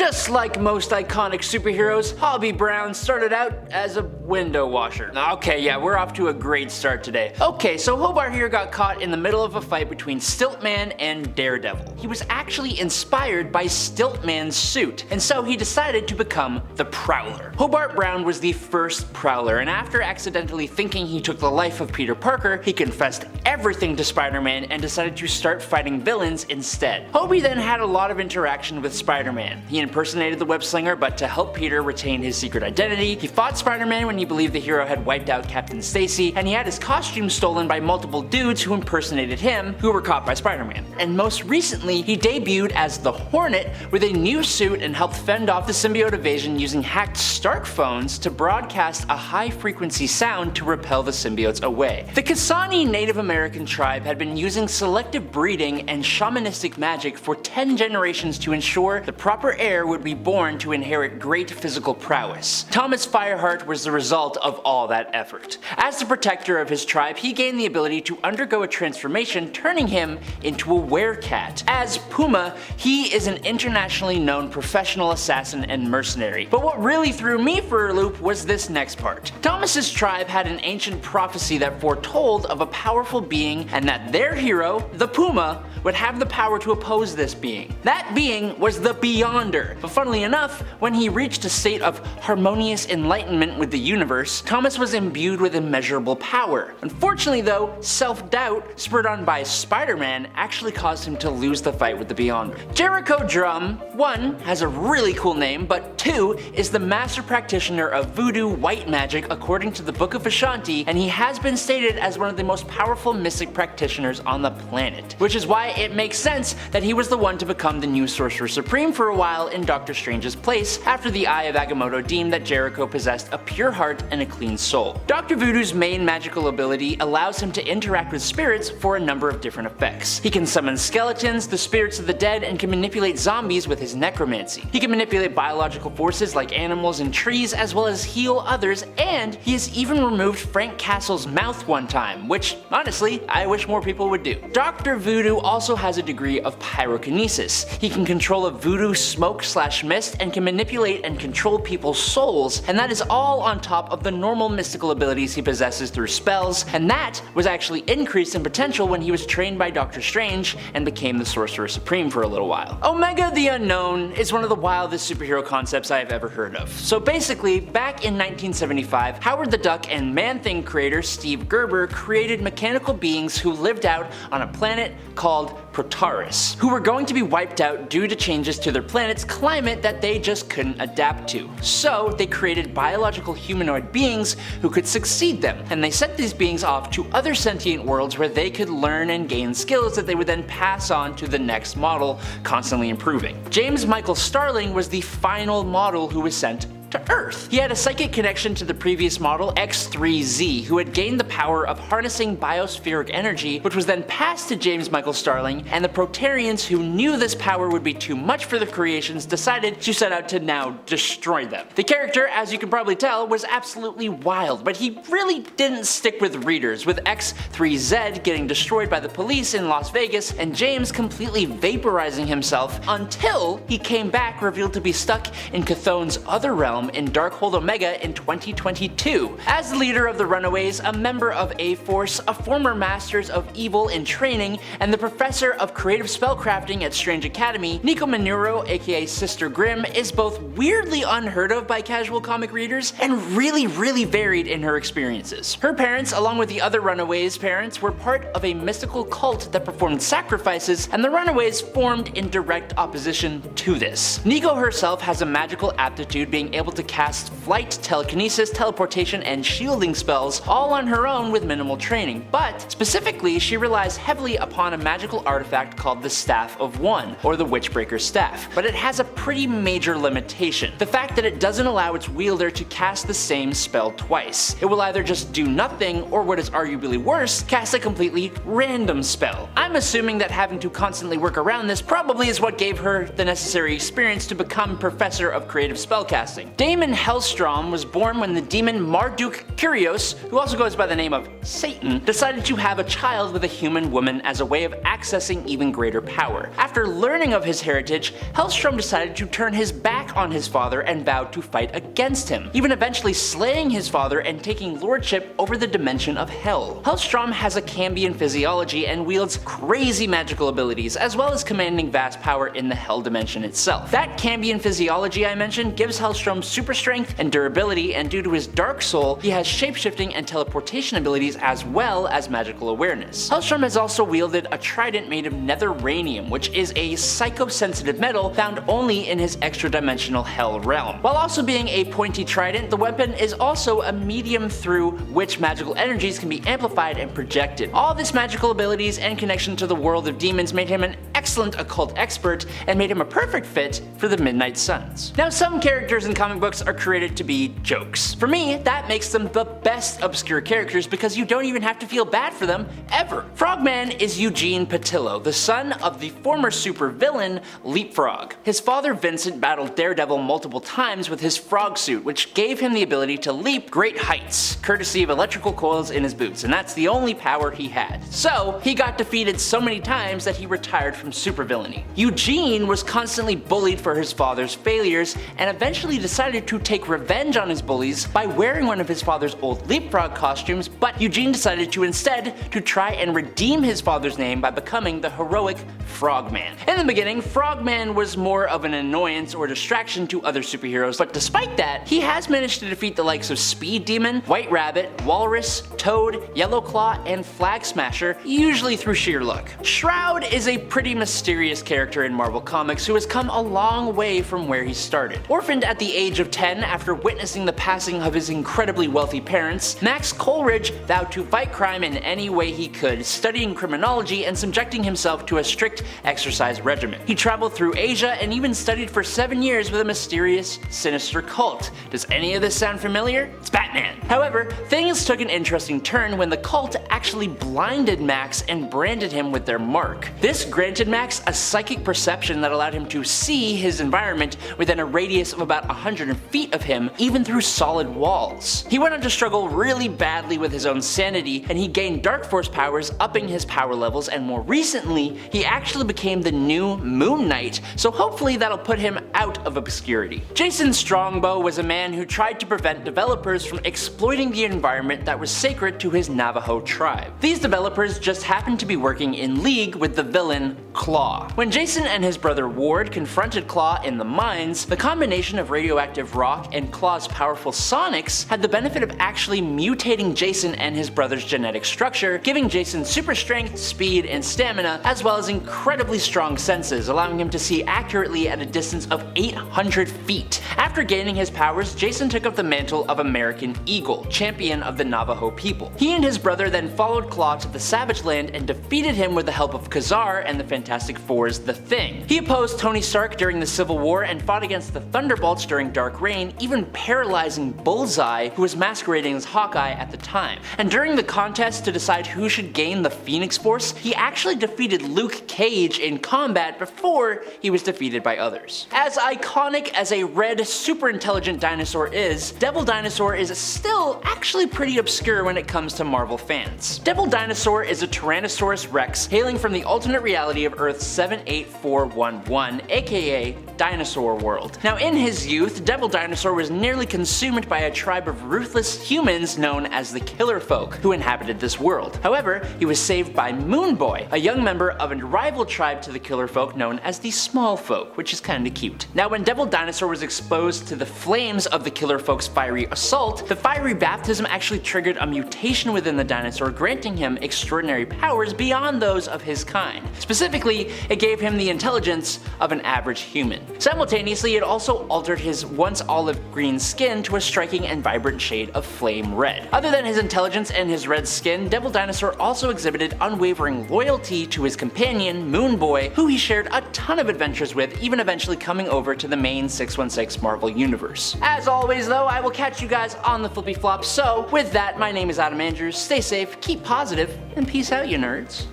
Just like most iconic superheroes, Hobie Brown started out as a window washer. Okay, yeah, we're off to a great start today. Okay, so Hobart here got caught in the middle of a fight between Stiltman and Daredevil. He was actually inspired by Stiltman's suit, and so he decided to become the Prowler. Hobart Brown was the first Prowler, and after accidentally thinking he took the life of Peter Parker, he confessed everything to Spider-Man and decided to start fighting villains instead. Hobie then had a lot of interaction with Spider-Man. He impersonated the web slinger, but to help Peter retain his secret identity, he fought Spider-Man when he believed the hero had wiped out Captain Stacy, and he had his costume stolen by multiple dudes who impersonated him, who were caught by Spider-Man. And most recently, he debuted as the Hornet with a new suit and helped fend off the symbiote invasion using hacked Stark phones to broadcast a high-frequency sound to repel the symbiotes away. The Kasani Native American tribe had been using selective breeding and shamanistic magic for 10 generations to ensure the proper heir would be born to inherit great physical prowess. Thomas Fireheart was the result of all that effort. As the protector of his tribe, he gained the ability to undergo a transformation, turning him into a werecat. As Puma, he is an internationally known professional assassin and mercenary. But what really threw me for a loop was this next part. Thomas's tribe had an ancient prophecy that foretold of a powerful being, and that their hero, the Puma, would have the power to oppose this being. That being was the Beyonder. But funnily enough, when he reached a state of harmonious enlightenment with the universe, Thomas was imbued with immeasurable power. Unfortunately though, self-doubt, spurred on by Spider-Man, actually caused him to lose the fight with the Beyonder. Jericho Drumm, 1, has a really cool name, but 2, is the master practitioner of voodoo white magic according to the Book of Ashanti, and he has been stated as one of the most powerful mystic practitioners on the planet. Which is why it makes sense that he was the one to become the new Sorcerer Supreme for a while in Doctor Strange's place after the Eye of Agamotto deemed that Jericho possessed a pure heart and a clean soul. Dr. Voodoo's main magical ability allows him to interact with spirits for a number of different effects. He can summon skeletons, the spirits of the dead, and can manipulate zombies with his necromancy. He can manipulate biological forces like animals and trees, as well as heal others, and he has even removed Frank Castle's mouth one time, which honestly, I wish more people would do. Dr. Voodoo also has a degree of pyrokinesis. He can control a voodoo smoke/mist and can manipulate and control people's souls, and that is all on top of the normal mystical abilities he possesses through spells, and that was actually increased in potential when he was trained by Doctor Strange and became the Sorcerer Supreme for a little while. Omega the Unknown is one of the wildest superhero concepts I have ever heard of. So basically, back in 1975, Howard the Duck and Man-Thing creator Steve Gerber created mechanical beings who lived out on a planet called Protaris, who were going to be wiped out due to changes to their planet's climate that they just couldn't adapt to. So they created biological humanoid beings who could succeed them, and they sent these beings off to other sentient worlds where they could learn and gain skills that they would then pass on to the next model, constantly improving. James Michael Starling was the final model who was sent to Earth. He had a psychic connection to the previous model, X3Z, who had gained the power of harnessing biospheric energy, which was then passed to James Michael Starling, and the Protarians, who knew this power would be too much for the creations, decided to set out to now destroy them. The character, as you can probably tell, was absolutely wild, but he really didn't stick with readers, with X3Z getting destroyed by the police in Las Vegas and James completely vaporizing himself until he came back revealed to be stuck in Chthon's other realm in Darkhold Omega in 2022. As the leader of the Runaways, a member of A-Force, a former Masters of Evil in training, and the professor of creative spellcrafting at Strange Academy, Nico Manuro, aka Sister Grimm, is both weirdly unheard of by casual comic readers and really varied in her experiences. Her parents, along with the other Runaways' parents, were part of a mystical cult that performed sacrifices, and the Runaways formed in direct opposition to this. Nico herself has a magical aptitude, being able to cast flight, telekinesis, teleportation, and shielding spells all on her own with minimal training, but specifically she relies heavily upon a magical artifact called the Staff of One, or the Witchbreaker's Staff, but it has a pretty major limitation: the fact that it doesn't allow its wielder to cast the same spell twice. It will either just do nothing, or what is arguably worse, cast a completely random spell. I'm assuming that having to constantly work around this probably is what gave her the necessary experience to become Professor of Creative Spellcasting. Daemon Hellstrom was born when the demon Marduk Kyrios, who also goes by the name of Satan, decided to have a child with a human woman as a way of accessing even greater power. After learning of his heritage, Hellstrom decided to turn his back on his father and vowed to fight against him, even eventually slaying his father and taking lordship over the dimension of Hell. Hellstrom has a Cambion physiology and wields crazy magical abilities, as well as commanding vast power in the Hell dimension itself. That Cambion physiology I mentioned gives Hellstrom super strength and durability, and due to his dark soul, he has shapeshifting and teleportation abilities as well as magical awareness. Hellstrom has also wielded a trident made of netherranium, which is a psychosensitive metal found only in his extra-dimensional Hell realm. While also being a pointy trident, the weapon is also a medium through which magical energies can be amplified and projected. All this magical abilities and connection to the world of demons made him an excellent occult expert and made him a perfect fit for the Midnight Suns. Now, some characters in comic books are created to be jokes. For me, that makes them the best obscure characters because you don't even have to feel bad for them, ever. Frogman is Eugene Patillo, the son of the former supervillain Leapfrog. His father Vincent battled Daredevil multiple times with his frog suit, which gave him the ability to leap great heights, courtesy of electrical coils in his boots, and that's the only power he had. So, he got defeated so many times that he retired from supervillainy. Eugene was constantly bullied for his father's failures, and eventually decided to take revenge on his bullies by wearing one of his father's old Leapfrog costumes, but Eugene decided to instead try and redeem his father's name by becoming the heroic Frogman. In the beginning, Frogman was more of an annoyance or distraction to other superheroes, but despite that, he has managed to defeat the likes of Speed Demon, White Rabbit, Walrus, Toad, Yellowclaw, and Flag Smasher, usually through sheer luck. Shroud is a pretty mysterious character in Marvel Comics who has come a long way from where he started. Orphaned at the age of 10 after witnessing the passing of his incredibly wealthy parents, Max Coleridge vowed to fight crime in any way he could, studying criminology and subjecting himself to a strict exercise regimen. He traveled through Asia and even studied for 7 years with a mysterious, sinister cult. Does any of this sound familiar? It's Batman. However, things took an interesting turn when the cult actually blinded Max and branded him with their mark. This granted Max a psychic perception that allowed him to see his environment within a radius of about 100 feet of him, even through solid walls. He went on to struggle really badly with his own sanity, and he gained Dark Force powers, upping his power levels, and more recently, he actually became the new Moon Knight, so hopefully that'll put him out of obscurity. Jason Strongbow was a man who tried to prevent developers from exploiting the environment that was sacred to his Navajo tribe. These developers just happened to be working in league with the villain Claw. When Jason and his brother Ward confronted Claw in the mines, the combination of radioactive rock and Claw's powerful sonics had the benefit of actually mutating Jason and his brother's genetic structure, giving Jason super strength, speed, and stamina, as well as incredibly strong senses, allowing him to see accurately at a distance of 800 feet. After gaining his powers, Jason took up the mantle of American Eagle, champion of the Navajo people. He and his brother then followed Claw to the Savage Land and defeated him with the help of Kazar and the Fantastic Four's The Thing. He opposed Tony Stark during the Civil War and fought against the Thunderbolts during Dark Reign, even paralyzing Bullseye, who was masquerading as Hawkeye at the time. And during the contest to decide who should gain the Phoenix Force, he actually defeated Luke Cage in combat before he was defeated by others. As iconic as a red, super intelligent dinosaur is, Devil Dinosaur is still actually pretty obscure when it comes to Marvel fans. Devil Dinosaur is a Tyrannosaurus Rex hailing from the alternate reality of Earth 78411, aka Dinosaur World. Now, in his youth, Devil Dinosaur was nearly consumed by a tribe of ruthless humans known as the Killer Folk, who inhabited this world. However, he was saved by Moon Boy, a young member of a rival tribe to the Killer Folk known as the Small Folk, which is kinda cute. Now, when Devil Dinosaur was exposed to the flames of the Killer Folk's fiery assault, the fiery baptism actually triggered a mutation within the dinosaur, granting him extraordinary powers beyond those of his kind. Specifically, it gave him the intelligence of an average human. Simultaneously, it also altered his once olive green skin to a striking and vibrant shade of flame red. Other than his intelligence and his red skin, Devil Dinosaur also exhibited unwavering loyalty to his companion, Moon Boy, who he shared a ton of adventures with, even eventually coming over to the main 616 Marvel Universe. As always though, I will catch you guys on the flippy flop, so with that, my name is Adam Andrews, stay safe, keep positive, and peace out you nerds.